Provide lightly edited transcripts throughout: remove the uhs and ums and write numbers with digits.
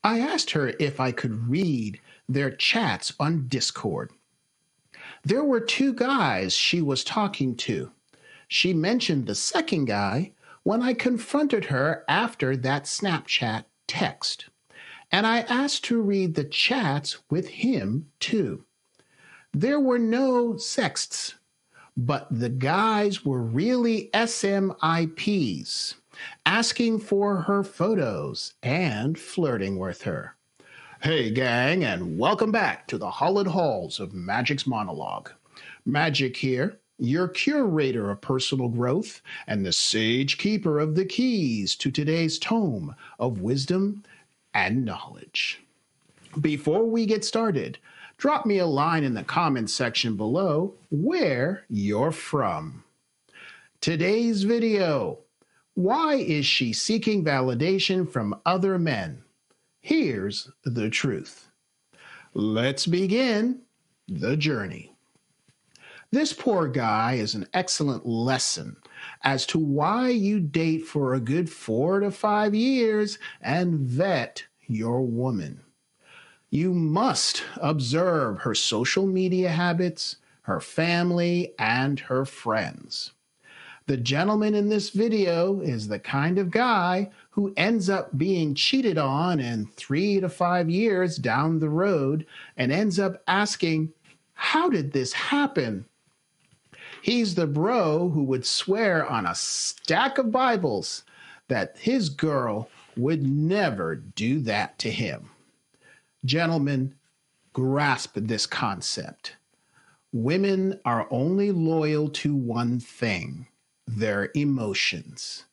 I asked her if I could read their chats on Discord. There were two guys she was talking to. She mentioned the second guy when I confronted her after that Snapchat text, and I asked to read the chats with him too. There were no sexts, but the guys were really SMIPs, asking for her photos and flirting with her. Hey gang, and welcome back to the hallowed halls of Magic's monologue. Magic here, your curator of personal growth and the sage keeper of the keys to today's tome of wisdom and knowledge. Before we get started, drop me a line in the comments section below where you're from. Today's video: why is she seeking validation from other men? Here's the truth. Let's begin the journey. This poor guy is an excellent lesson as to why you date for a good 4 to 5 years and vet your woman. You must observe her social media habits, her family, and her friends. The gentleman in this video is the kind of guy who ends up being cheated on and 3 to 5 years down the road and ends up asking, how did this happen? He's the bro who would swear on a stack of Bibles that his girl would never do that to him. Gentlemen, grasp this concept. Women are only loyal to one thing: their emotions.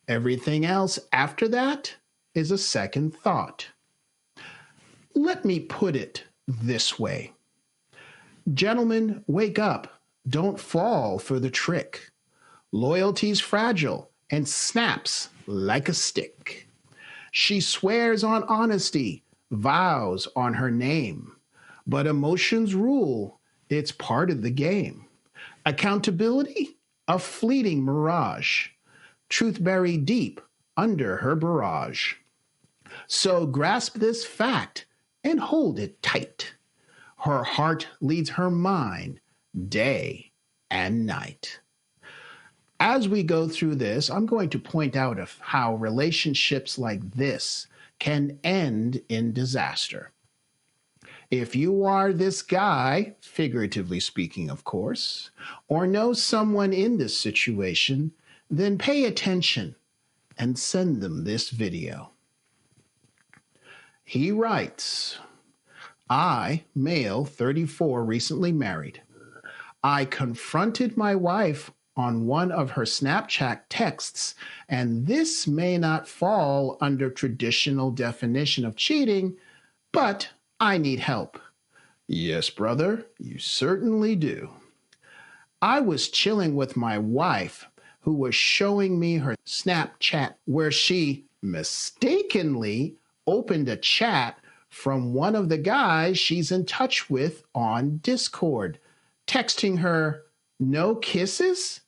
Everything else after that is a second thought. Let me put it this way. Gentlemen, wake up. Don't fall for the trick. Loyalty's fragile and snaps like a stick. She swears on honesty, vows on her name, but emotions rule. It's part of the game. Accountability? A fleeting mirage. Truth buried deep under her barrage. So grasp this fact and hold it tight. Her heart leads her mind day and night. As we go through this, I'm going to point out how relationships like this can end in disaster. If you are this guy, figuratively speaking, of course, or know someone in this situation, then pay attention and send them this video. He writes, I, male, 34, recently married. I confronted my wife on one of her Snapchat texts, and this may not fall under traditional definition of cheating, but I need help. Yes, brother, you certainly do. I was chilling with my wife, who was showing me her Snapchat where she mistakenly opened a chat from one of the guys she's in touch with on Discord, texting her, "No kisses?"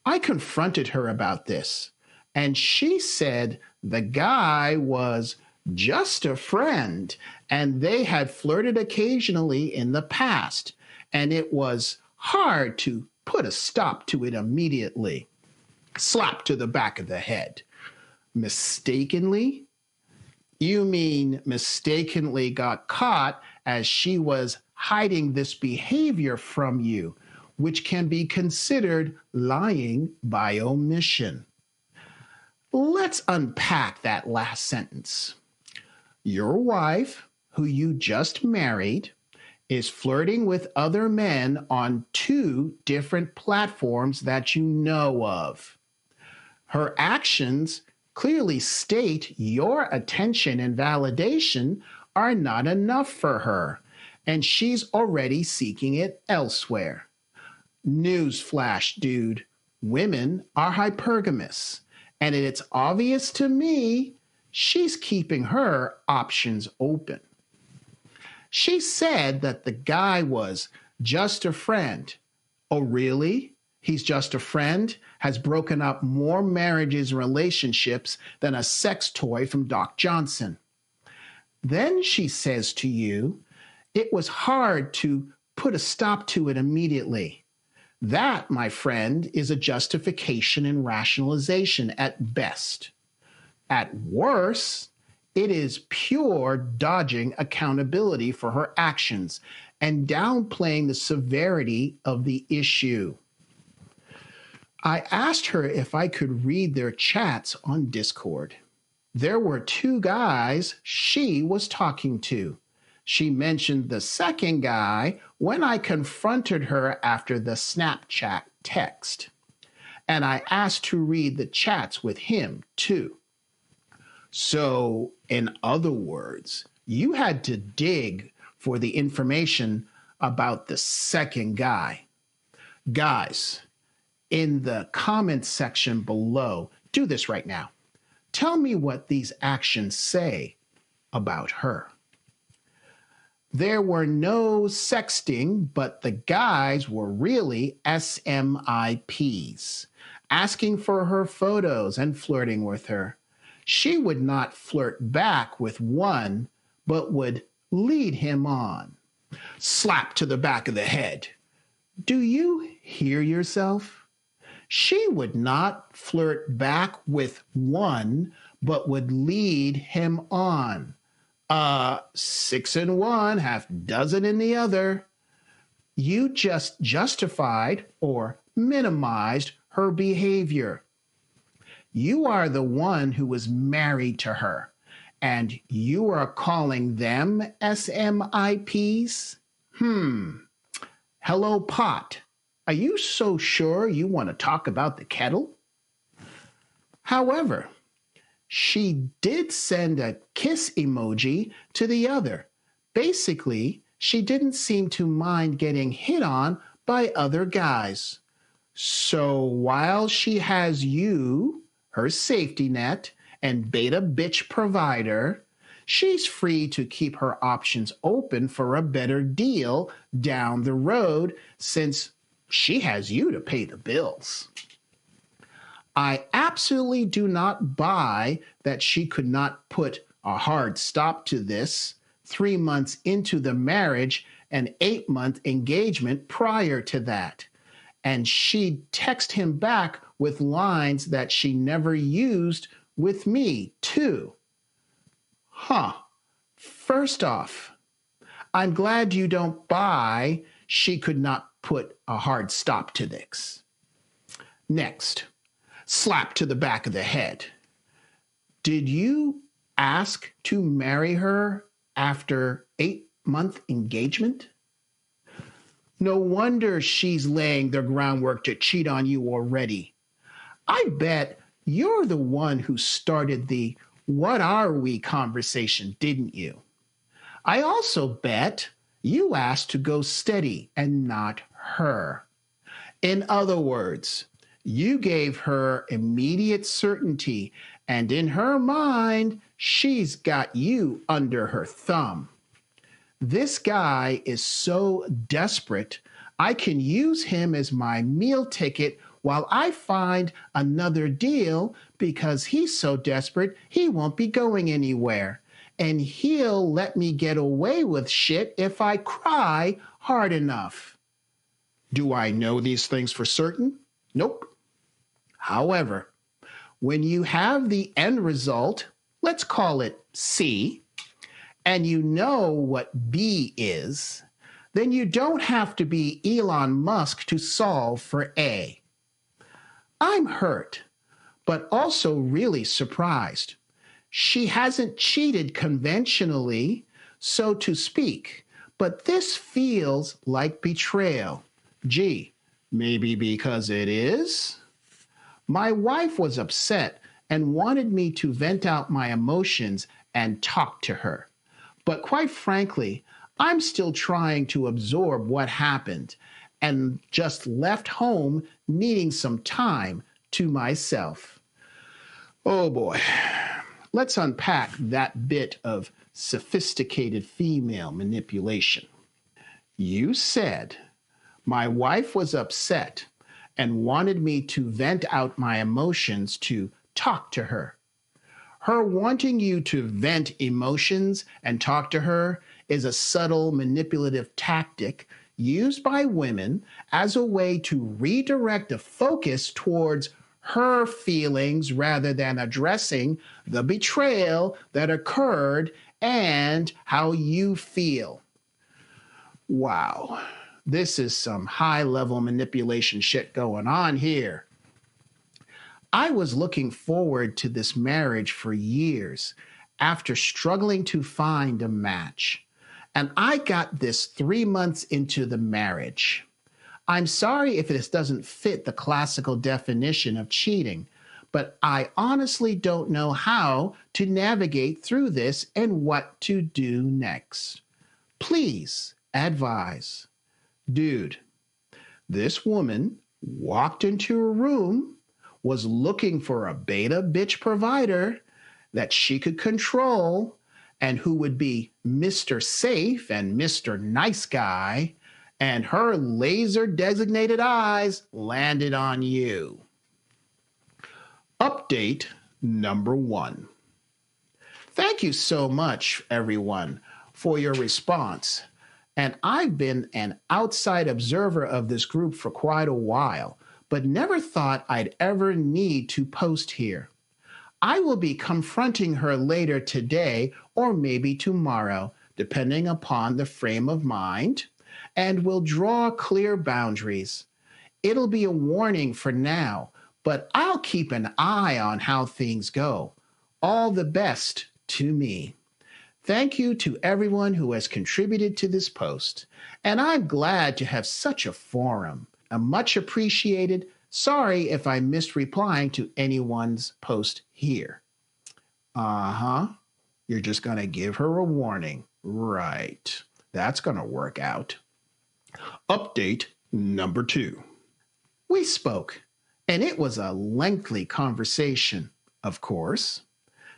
I confronted her about this, and she said the guy was just a friend, and they had flirted occasionally in the past, and it was hard to put a stop to it immediately. Slap to the back of the head. Mistakenly? You mean mistakenly got caught as she was hiding this behavior from you, which can be considered lying by omission. Let's unpack that last sentence. Your wife, who you just married, is flirting with other men on 2 different platforms that you know of. Her actions clearly state your attention and validation are not enough for her, and she's already seeking it elsewhere. Newsflash, dude. Women are hypergamous, and it's obvious to me she's keeping her options open. She said that the guy was just a friend. Oh, really? He's just a friend? Has broken up more marriages and relationships than a sex toy from Doc Johnson. Then she says to you, it was hard to put a stop to it immediately. That, my friend, is a justification and rationalization at best. At worst, it is pure dodging accountability for her actions and downplaying the severity of the issue. I asked her if I could read their chats on Discord. There were two guys she was talking to. She mentioned the second guy when I confronted her after the Snapchat text. And I asked to read the chats with him too. So, in other words, you had to dig for the information about the second guy. Guys, in the comments section below, do this right now. Tell me what these actions say about her. There were no sexting, but the guys were really SMIPs, asking for her photos and flirting with her. She would not flirt back with one, but would lead him on. Slap to the back of the head. Do you hear yourself? She would not flirt back with one, but would lead him on. 6 in one, half dozen in the other. You just justified or minimized her behavior. You are the one who was married to her, and you are calling them SMIPs? Hello, pot. Are you so sure you want to talk about the kettle? However, she did send a kiss emoji to the other. Basically, she didn't seem to mind getting hit on by other guys. So while she has you, her safety net, and beta bitch provider, she's free to keep her options open for a better deal down the road since she has you to pay the bills. I absolutely do not buy that she could not put a hard stop to this 3 months into the marriage and 8-month engagement prior to that. And she'd text him back with lines that she never used with me, too. First off, I'm glad you don't buy she could not put a hard stop to this. Next, slap to the back of the head. Did you ask to marry her after 8-month engagement? No wonder she's laying the groundwork to cheat on you already. I bet you're the one who started the "what are we" conversation, didn't you? I also bet you asked to go steady and not her. In other words, you gave her immediate certainty, and in her mind, she's got you under her thumb. This guy is so desperate, I can use him as my meal ticket while I find another deal because he's so desperate he won't be going anywhere. And he'll let me get away with shit if I cry hard enough. Do I know these things for certain? Nope. However, when you have the end result, let's call it C, and you know what B is, then you don't have to be Elon Musk to solve for A. I'm hurt, but also really surprised. She hasn't cheated conventionally, so to speak, but this feels like betrayal. Gee, maybe because it is? My wife was upset and wanted me to vent out my emotions and talk to her. But quite frankly, I'm still trying to absorb what happened and just left home needing some time to myself. Oh boy, let's unpack that bit of sophisticated female manipulation. You said, my wife was upset and wanted me to vent out my emotions to talk to her. Her wanting you to vent emotions and talk to her is a subtle manipulative tactic used by women as a way to redirect the focus towards her feelings rather than addressing the betrayal that occurred and how you feel. Wow, this is some high level manipulation shit going on here. I was looking forward to this marriage for years after struggling to find a match. And I got this 3 months into the marriage. I'm sorry if this doesn't fit the classical definition of cheating, but I honestly don't know how to navigate through this and what to do next. Please advise. Dude, this woman walked into a room, was looking for a beta bitch provider that she could control and who would be Mr. Safe and Mr. Nice Guy, and her laser designated eyes landed on you. Update number 1. Thank you so much, everyone, for your response. And I've been an outside observer of this group for quite a while, but never thought I'd ever need to post here. I will be confronting her later today or maybe tomorrow, depending upon the frame of mind, and will draw clear boundaries. It'll be a warning for now, but I'll keep an eye on how things go. All the best to me. Thank you to everyone who has contributed to this post, and I'm glad to have such a forum. I'm much appreciated. Sorry if I missed replying to anyone's post here. You're just going to give her a warning. Right. That's going to work out. Update number 2. We spoke, and it was a lengthy conversation, of course.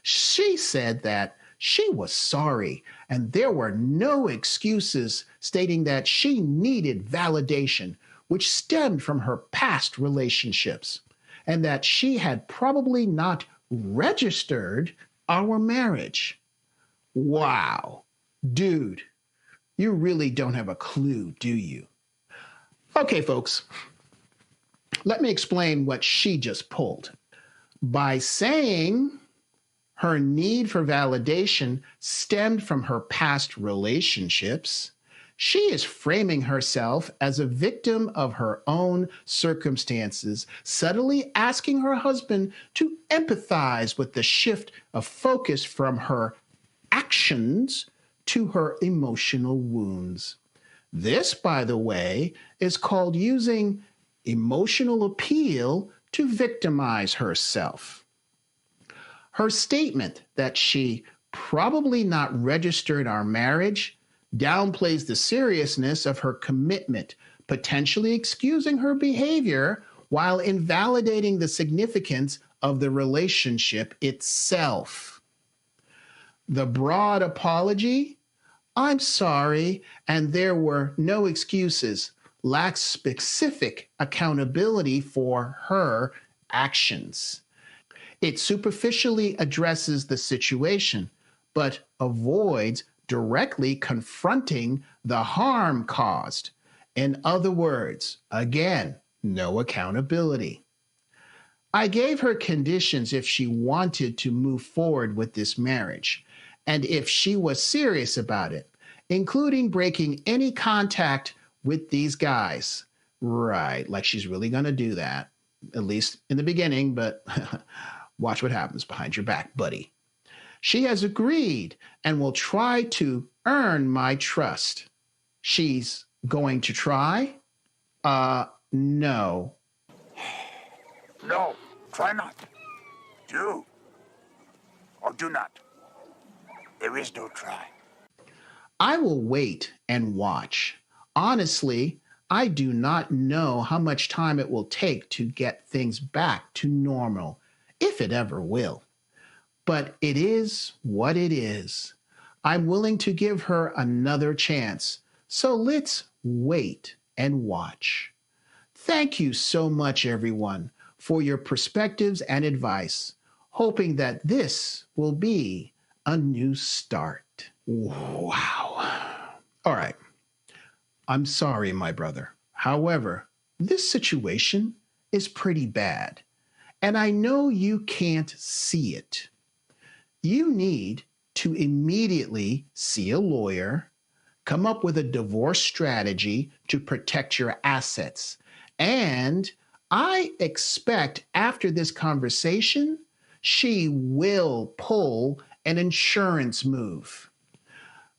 She said that she was sorry, and there were no excuses, stating that she needed validation, which stemmed from her past relationships, and that she had probably not registered our marriage. Wow. Dude, you really don't have a clue, do you? Okay, folks, let me explain what she just pulled. By saying her need for validation stemmed from her past relationships, she is framing herself as a victim of her own circumstances, subtly asking her husband to empathize with the shift of focus from her actions to her emotional wounds. This, by the way, is called using emotional appeal to victimize herself. Her statement that she probably not registered our marriage downplays the seriousness of her commitment, potentially excusing her behavior while invalidating the significance of the relationship itself. The broad apology, "I'm sorry, and there were no excuses," lacks specific accountability for her actions. It superficially addresses the situation, but avoids directly confronting the harm caused. In other words, again, no accountability. I gave her conditions if she wanted to move forward with this marriage, and if she was serious about it, including breaking any contact with these guys. Right, like she's really going to do that, at least in the beginning, but watch what happens behind your back, buddy. She has agreed and will try to earn my trust. She's going to try? No. No, try not. Do or do not. There is no try. I will wait and watch. Honestly, I do not know how much time it will take to get things back to normal, if it ever will. But it is what it is. I'm willing to give her another chance. So let's wait and watch. Thank you so much, everyone, for your perspectives and advice. hoping that this will be a new start. Wow. All right. I'm sorry, my brother. However, this situation is pretty bad, and I know you can't see it. You need to immediately see a lawyer, come up with a divorce strategy to protect your assets. And I expect after this conversation, she will pull an insurance move.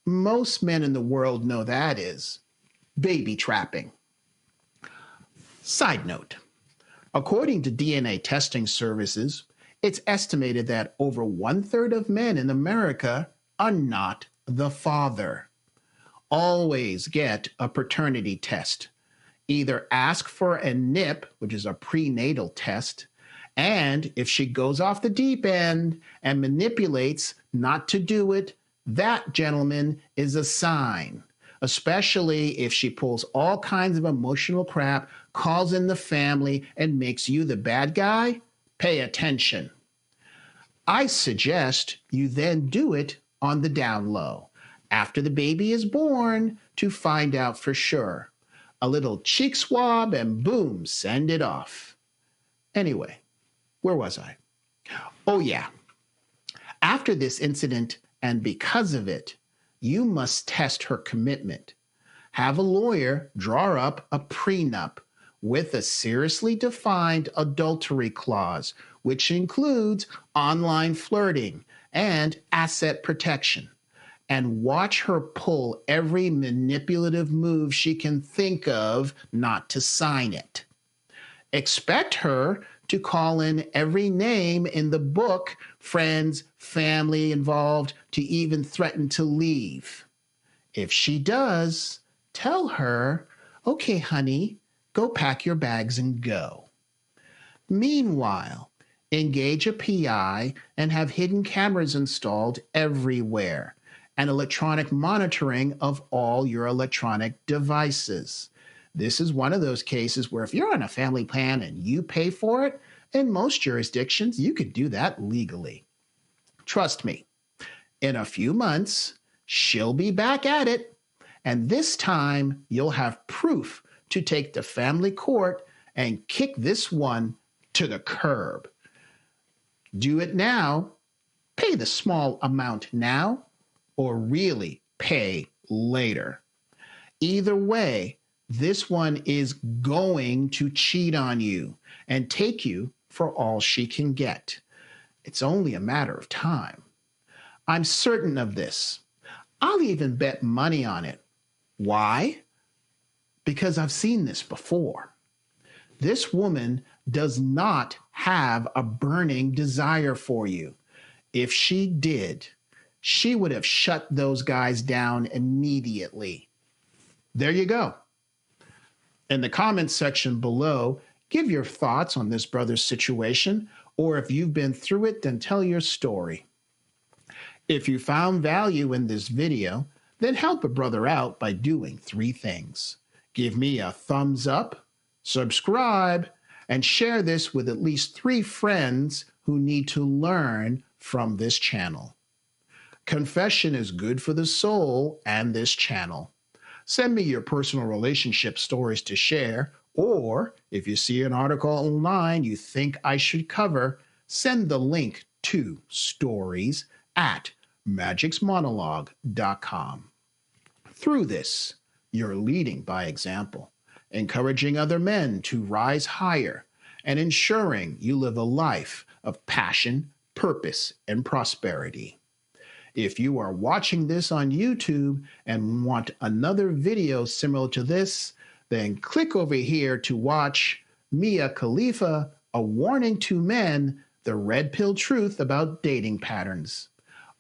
Most men in the world know that is baby trapping. Side note, according to DNA testing services, it's estimated that over 1/3 of men in America are not the father. Always get a paternity test. Either ask for a NIP, which is a prenatal test, and if she goes off the deep end and manipulates not to do it, that, gentleman, is a sign. Especially if she pulls all kinds of emotional crap, calls in the family, and makes you the bad guy, pay attention. I suggest you then do it on the down low, after the baby is born, to find out for sure. A little cheek swab and boom, send it off. Anyway, where was I? Oh yeah. After this incident, and because of it, you must test her commitment. Have a lawyer draw up a prenup with a seriously defined adultery clause, which includes online flirting and asset protection. And watch her pull every manipulative move she can think of not to sign it. Expect her to call in every name in the book, friends, family involved, to even threaten to leave. If she does, tell her, okay, honey, go pack your bags and go. Meanwhile, engage a PI and have hidden cameras installed everywhere and electronic monitoring of all your electronic devices. This is one of those cases where if you're on a family plan and you pay for it, in most jurisdictions, you can do that legally. Trust me, in a few months, she'll be back at it, and this time you'll have proof to take to family court and kick this one to the curb. Do it now, pay the small amount now, or really pay later. Either way, this one is going to cheat on you and take you for all she can get. It's only a matter of time. I'm certain of this. I'll even bet money on it. Why? Because I've seen this before. This woman does not have a burning desire for you. If she did, she would have shut those guys down immediately. There you go. In the comments section below, give your thoughts on this brother's situation, or if you've been through it, then tell your story. If you found value in this video, then help a brother out by doing 3 things. Give me a thumbs up, subscribe, and share this with at least 3 friends who need to learn from this channel. Confession is good for the soul and this channel. Send me your personal relationship stories to share, or if you see an article online you think I should cover, send the link to stories@magicsmonologue.com. Through this, you're leading by example, encouraging other men to rise higher, and ensuring you live a life of passion, purpose, and prosperity. If you are watching this on YouTube and want another video similar to this, then click over here to watch Mia Khalifa, A Warning to Men, The Red Pill Truth About Dating Patterns.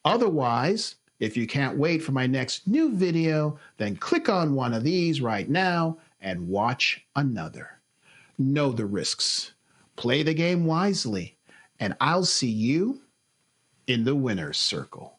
Otherwise, if you can't wait for my next new video, then click on one of these right now and watch another. Know the risks, play the game wisely, and I'll see you in the winner's circle.